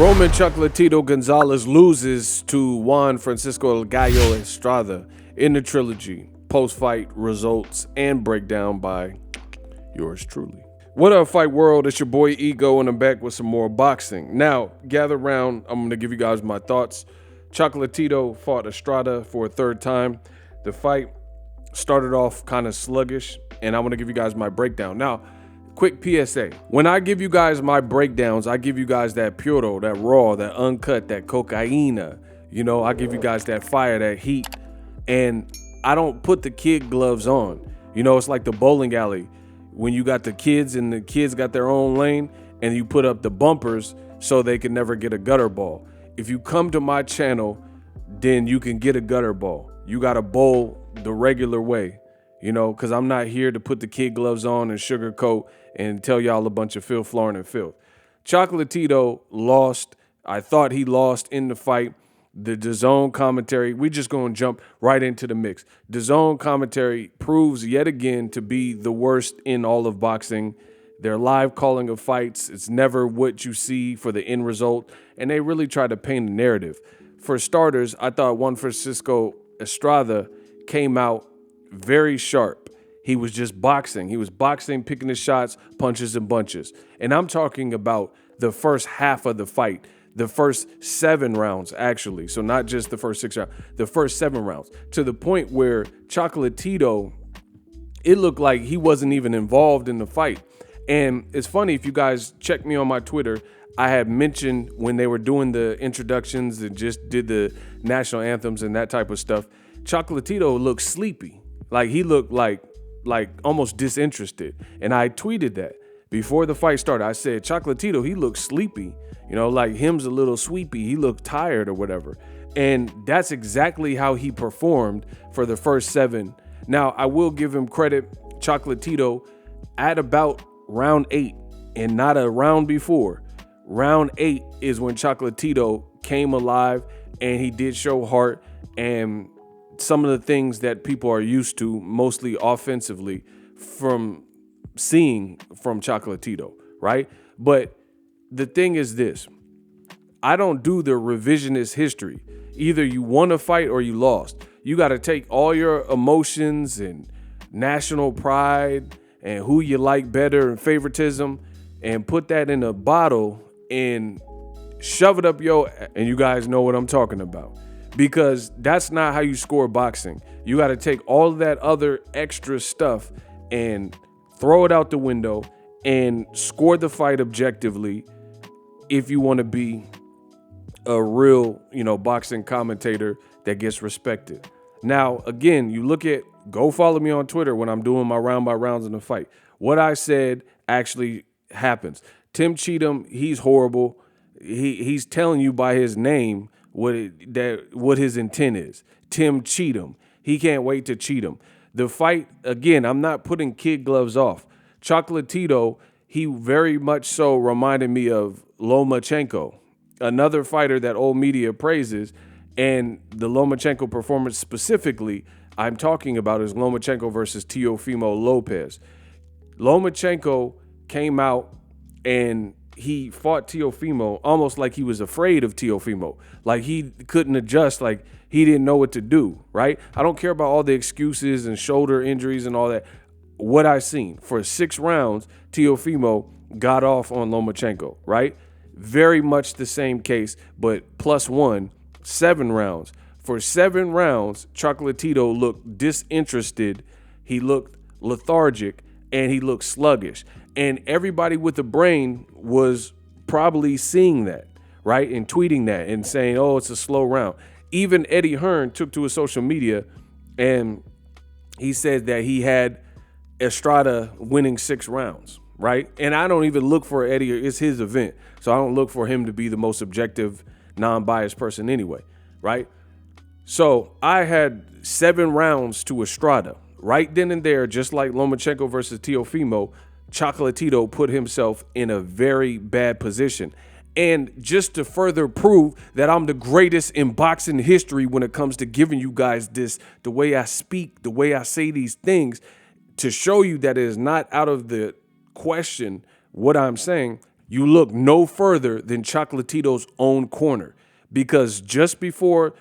Roman Chocolatito Gonzalez loses to Juan Fransciso Estrada in the trilogy. Post-fight results and breakdown by yours truly. What up, fight world? It's your boy Ego, and I'm back with some more boxing. Now, gather around. I'm going to give you guys my thoughts. Chocolatito fought Estrada for a third time. The fight started off kind of sluggish, and I want to give you guys my breakdown. Now, quick PSA. When I give you guys my breakdowns, I give you guys that puro, that raw, that uncut, that cocaina. You know, I give you guys that fire, that heat, and I don't put the kid gloves on. You know, it's like the bowling alley. When you got the kids and the kids got their own lane and you put up the bumpers so they can never get a gutter ball. If you come to my channel, then you can get a gutter ball. You got to bowl the regular way, you know, because I'm not here to put the kid gloves on and sugarcoat and tell y'all a bunch of filth, flooring, and filth. Chocolatito lost. I thought he lost in the fight. The DAZN commentary, we just going to jump right into the mix. DAZN commentary proves yet again to be the worst in all of boxing. Their live calling of fights, it's never what you see for the end result, and they really try to paint a narrative. For starters, I thought Juan Fransciso Estrada came out very sharp. He was just boxing. He was boxing, picking his shots, punches and bunches. And I'm talking about the first half of the fight. The first 7 rounds, actually. So not just the first 6 rounds, the first 7 rounds, to the point where Chocolatito, it looked like he wasn't even involved in the fight. And it's funny, if you guys check me on my Twitter, I had mentioned when they were doing the introductions and just did the national anthems and that type of stuff, Chocolatito looked sleepy. Like he looked like almost disinterested. And I tweeted that before the fight started. I said, Chocolatito, he looks sleepy. You know, like him's a little sweepy. He looked tired or whatever. And that's exactly how he performed for the first 7. Now, I will give him credit, Chocolatito, at about round 8 and not a round before. Round 8 is when Chocolatito came alive and he did show heart and some of the things that people are used to, mostly offensively, from seeing from Chocolatito, right? But the thing is this, I don't do the revisionist history. Either you won a fight or you lost. You got to take all your emotions and national pride and who you like better and favoritism and put that in a bottle and shove it up and you guys know what I'm talking about. Because that's not how you score boxing. You got to take all of that other extra stuff and throw it out the window and score the fight objectively if you want to be a real, boxing commentator that gets respected. Now, again, you look at, go follow me on Twitter when I'm doing my round by rounds in the fight. What I said actually happens. Tim Cheatham, he's horrible. He's telling you by his name what his intent is. Tim Cheatham. He can't wait to cheat him. The fight, again, I'm not putting kid gloves off. Chocolatito, he very much so reminded me of Lomachenko, another fighter that old media praises, and the Lomachenko performance specifically I'm talking about is Lomachenko versus Teofimo Lopez. Lomachenko came out and he fought Teofimo almost like he was afraid of Teofimo, like he couldn't adjust, like he didn't know what to do, right? I don't care about all the excuses and shoulder injuries and all that. What I seen for 6 rounds, Teofimo got off on Lomachenko, right? Very much the same case, but +1, 7 rounds. For 7 rounds, Chocolatito looked disinterested, he looked lethargic, and he looked sluggish. And everybody with a brain was probably seeing that, right? And tweeting that and saying, oh, it's a slow round. Even Eddie Hearn took to his social media and he said that he had Estrada winning 6 rounds, right? And I don't even look for Eddie. It's his event. So I don't look for him to be the most objective, non-biased person anyway, right? So I had 7 rounds to Estrada. Right then and there, just like Lomachenko versus Teofimo, Chocolatito put himself in a very bad position. And just to further prove that I'm the greatest in boxing history when it comes to giving you guys this, the way I speak, the way I say these things, to show you that it is not out of the question what I'm saying, you look no further than Chocolatito's own corner, because just before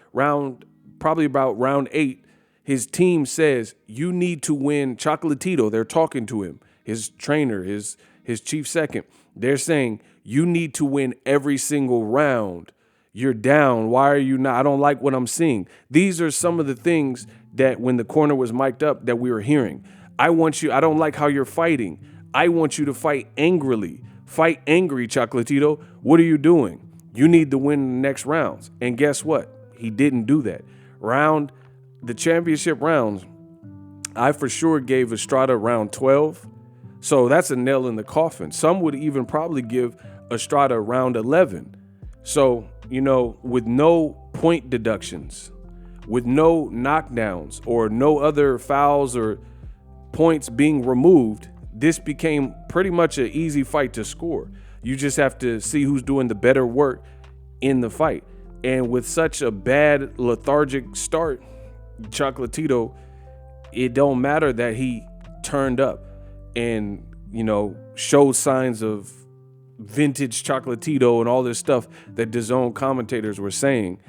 probably about round 8, his team says, you need to win. Chocolatito, they're talking to him, his trainer, his chief second. They're saying, you need to win every single round. You're down. Why are you not? I don't like what I'm seeing. These are some of the things that when the corner was mic'd up that we were hearing. I don't like how you're fighting. I want you to fight angrily. Fight angry, Chocolatito. What are you doing? You need to win the next rounds. And guess what? He didn't do that. The championship rounds, I for sure gave Estrada round 12. So that's a nail in the coffin. Some would even probably give Estrada round 11. So, with no point deductions, with no knockdowns or no other fouls or points being removed, this became pretty much an easy fight to score. You just have to see who's doing the better work in the fight. And with such a bad lethargic start, Chocolatito, it don't matter that he turned up and, showed signs of vintage Chocolatito and all this stuff that DAZN commentators were saying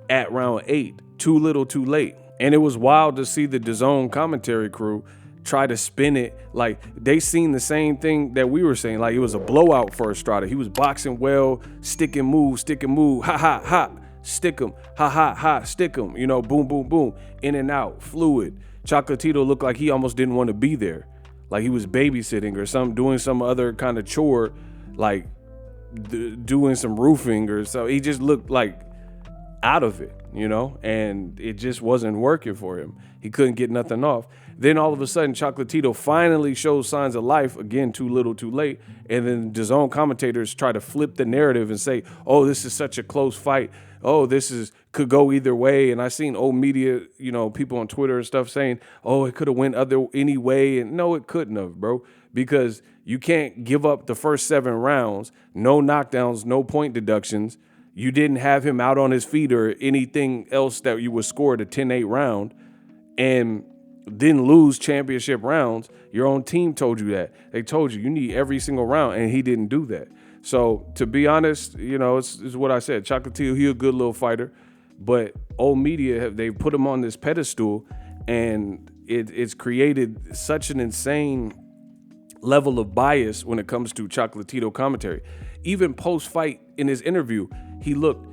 at round 8. Too little, too late. And it was wild to see the DAZN commentary crew try to spin it like they seen the same thing that we were saying. Like it was a blowout for Estrada. He was boxing well, stick and move, ha, ha, ha, stick him, ha, ha, ha, stick him, boom, boom, boom, in and out, fluid. Chocolatito looked like he almost didn't want to be there. Like he was babysitting or doing some other kind of chore, like doing some roofing or so. He just looked like out of it, and it just wasn't working for him. He couldn't get nothing off. Then all of a sudden, Chocolatito finally shows signs of life. Again, too little, too late. And then DAZN commentators try to flip the narrative and say, oh, this is such a close fight. Oh, could go either way. And I seen old media, people on Twitter and stuff saying, oh, it could have went any way. And no, it couldn't have, bro, because you can't give up the first 7 rounds, no knockdowns, no point deductions. You didn't have him out on his feet or anything else that you would score at a 10-8 round and then lose championship rounds. Your own team told you that. They told you need every single round, and he didn't do that. So to be honest, it's what I said. Chocolatito, he a good little fighter, but old media, they put him on this pedestal, and it's created such an insane level of bias when it comes to Chocolatito commentary. Even post-fight in his interview, he looked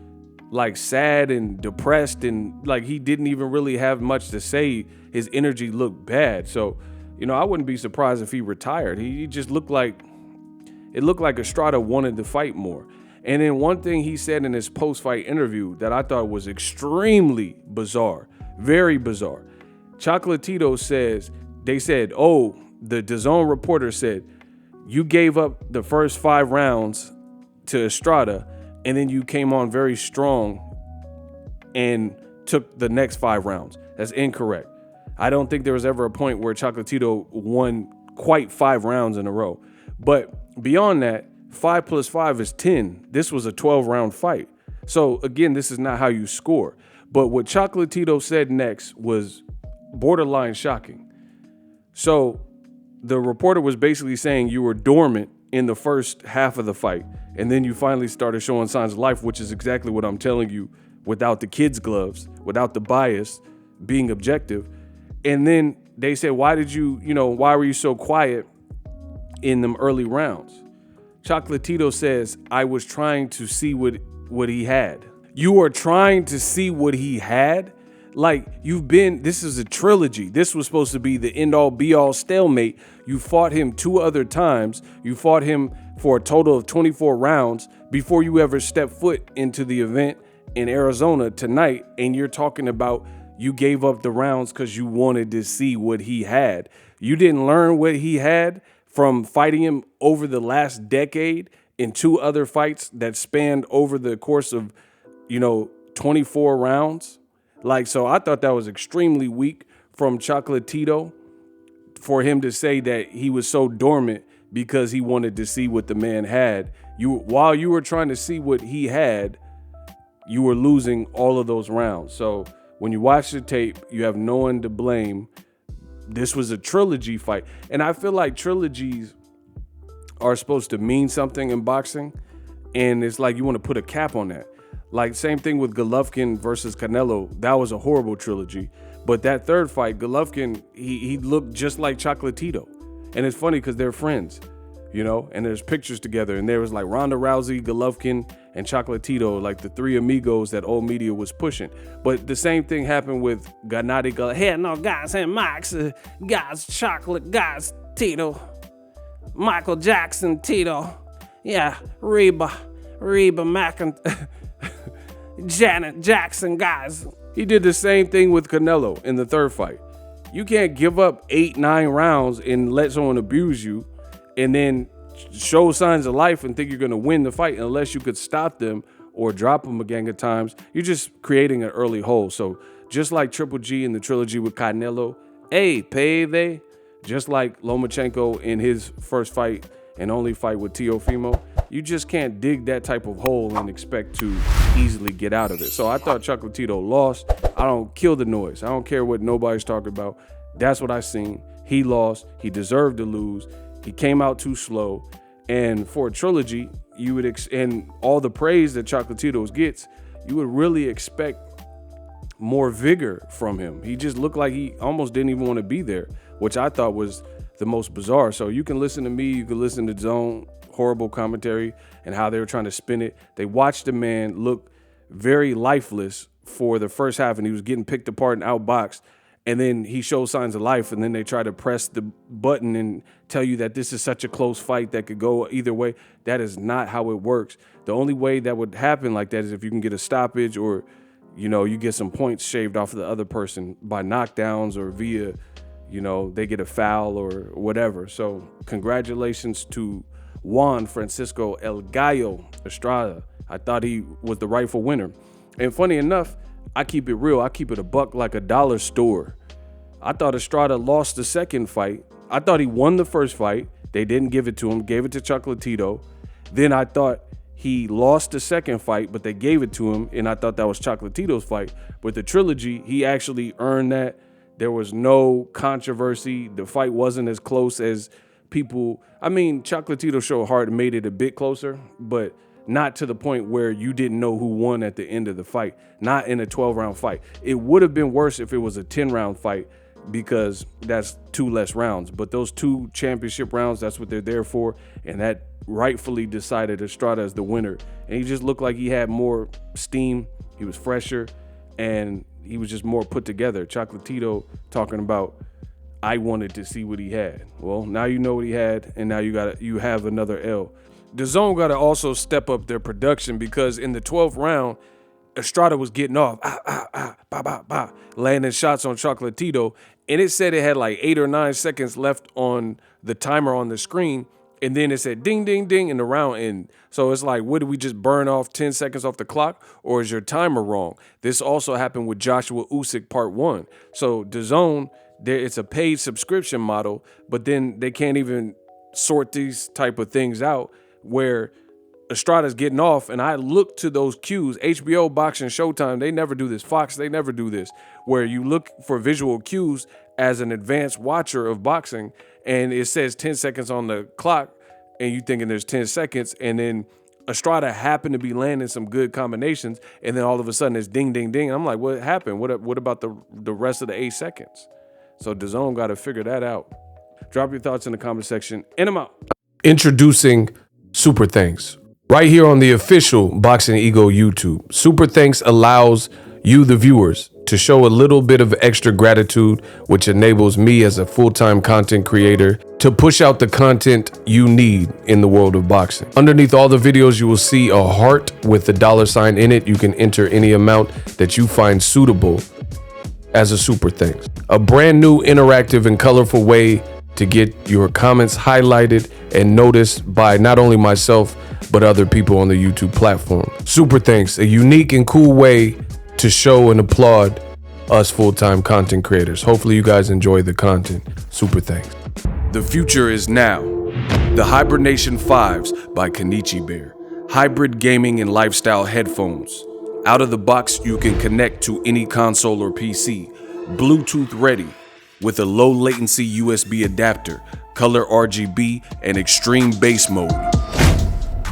like sad and depressed and like he didn't even really have much to say. His energy looked bad. So, I wouldn't be surprised if he retired. He just looked like Estrada wanted to fight more. And then one thing he said in his post-fight interview that I thought was extremely bizarre, very bizarre. Chocolatito they said, oh, the DAZN reporter said, you gave up the first 5 rounds to Estrada, and then you came on very strong and took the next 5 rounds. That's incorrect. I don't think there was ever a point where Chocolatito won quite 5 rounds in a row. But beyond that, 5 plus 5 is 10. This was a 12-round fight. So again, this is not how you score. But what Chocolatito said next was borderline shocking. So the reporter was basically saying you were dormant in the first half of the fight, and then you finally started showing signs of life, which is exactly what I'm telling you, without the kids' gloves, without the bias, being objective. And then they said, why were you so quiet in them early rounds? Chocolatito says, I was trying to see what he had. You are trying to see what he had? Like, this is a trilogy. This was supposed to be the end-all, be-all stalemate. You fought him 2 other times. You fought him for a total of 24 rounds before you ever stepped foot into the event in Arizona tonight. And you're talking about you gave up the rounds because you wanted to see what he had. You didn't learn what he had from fighting him over the last decade in 2 other fights that spanned over the course of, 24 rounds. So I thought that was extremely weak from Chocolatito for him to say that he was so dormant because he wanted to see what the man had. While you were trying to see what he had, you were losing all of those rounds. So when you watch the tape, you have no one to blame. This was a trilogy fight. And I feel like trilogies are supposed to mean something in boxing, and it's like you want to put a cap on that. Like same thing with Golovkin versus Canelo. That was a horrible trilogy. But that third fight, Golovkin, he looked just like Chocolatito. And it's funny because they're friends, you know, and there's pictures together. And there was like Ronda Rousey, Golovkin, and Chocolatito, like the three amigos that old media was pushing. But the same thing happened with Gennady Hey, no, guys, and Max, guys, Chocolate, guys, Tito, Michael Jackson, Tito, yeah, Reba Janet Jackson, guys. He did the same thing with Canelo in the third fight. You can't give up 8-9 rounds and let someone abuse you and then show signs of life and think you're going to win the fight unless you could stop them or drop them a gang of times. You're just creating an early hole. So just like Triple G in the trilogy with Canelo, hey, payday, just like Lomachenko in his first fight and only fight with Teofimo, you just can't dig that type of hole and expect to easily get out of it. So I thought Chocolatito lost. I don't kill the noise. I don't care what nobody's talking about. That's what I seen. He lost. He deserved to lose. He came out too slow. And for a trilogy, you would and all the praise that Chocolatito gets, you would really expect more vigor from him. He just looked like he almost didn't even want to be there, which I thought was the most bizarre. So you can listen to me, you can listen to Zone, horrible commentary and how they were trying to spin it. They watched the man look very lifeless for the first half, and he was getting picked apart and outboxed. And then he showed signs of life, and then they try to press the button and tell you that this is such a close fight that could go either way. That is not how it works. The only way that would happen like that is if you can get a stoppage or, you know, you get some points shaved off of the other person by knockdowns or via, you know, they get a foul or whatever. So congratulations to Juan Fransciso El Gallo Estrada. I thought he was the rightful winner. And funny enough, I keep it real. I keep it a buck like a dollar store. I thought Estrada lost the second fight. I thought he won the first fight. They didn't give it to him, gave it to Chocolatito. Then I thought he lost the second fight, but they gave it to him, and I thought that was Chocolatito's fight. But the trilogy, he actually earned that. There was no controversy. The fight wasn't as close as people. I mean, Chocolatito showed heart and made it a bit closer, but not to the point where you didn't know who won at the end of the fight. Not in a 12-round fight. It would have been worse if it was a 10-round fight because that's 2 less rounds. But those 2 championship rounds, that's what they're there for, and that rightfully decided Estrada as the winner. And he just looked like he had more steam. He was fresher, and he was just more put together. Chocolatito talking about, I wanted to see what he had. Well, now you know what he had, and now you have another L. DAZN got to also step up their production because in the 12th round, Estrada was getting off, landing shots on Chocolatito, and it said it had like 8 or 9 seconds left on the timer on the screen, and then it said ding, ding, ding, and the round ended. So it's like, what, did we just burn off 10 seconds off the clock, or is your timer wrong? This also happened with Joshua Usyk Part 1. So DAZN, it's a paid subscription model, but then they can't even sort these type of things out where Estrada's getting off, and I look to those cues. HBO, Boxing, Showtime, they never do this. Fox, they never do this, where you look for visual cues as an advanced watcher of boxing, and it says 10 seconds on the clock, and you thinking there's 10 seconds, and then Estrada happened to be landing some good combinations, and then all of a sudden it's ding, ding, ding. I'm like, what happened? What about the rest of the 8 seconds? So DAZN got to figure that out. Drop your thoughts in the comment section, and I'm out. Introducing Super Thanks. Right here on the official Boxing Ego YouTube. Super Thanks allows you, the viewers, to show a little bit of extra gratitude, which enables me as a full-time content creator to push out the content you need in the world of boxing. Underneath all the videos, you will see a heart with the $sign in it. You can enter any amount that you find suitable as a super thanks. A brand new interactive and colorful way to get your comments highlighted and noticed by not only myself, but other people on the YouTube platform. Super thanks, a unique and cool way to show and applaud us full-time content creators. Hopefully you guys enjoy the content. Super thanks. The future is now. The Hibernation 5s by Kenichi Bear. Hybrid gaming and lifestyle headphones. Out of the box, you can connect to any console or PC. Bluetooth ready with a low latency USB adapter. color RGB, and extreme bass mode.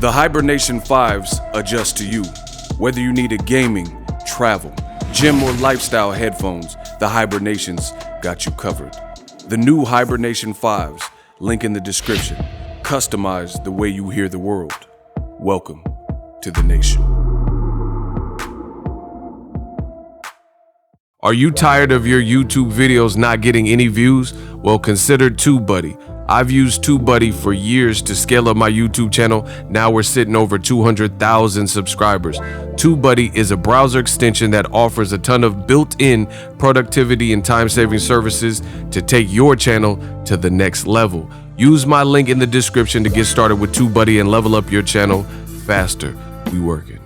The Hibernation 5s adjust to you. Whether you need a gaming, travel, gym, or lifestyle headphones, the Hibernations got you covered. The new Hibernation 5s, link in the description. Customize the way you hear the world. Welcome to the nation. Are you tired of your YouTube videos not getting any views? Well, consider TubeBuddy. I've used TubeBuddy for years to scale up my YouTube channel. Now we're sitting over 200,000 subscribers. TubeBuddy is a browser extension that offers a ton of built-in productivity and time-saving services to take your channel to the next level. Use my link in the description to get started with TubeBuddy and level up your channel faster. We working.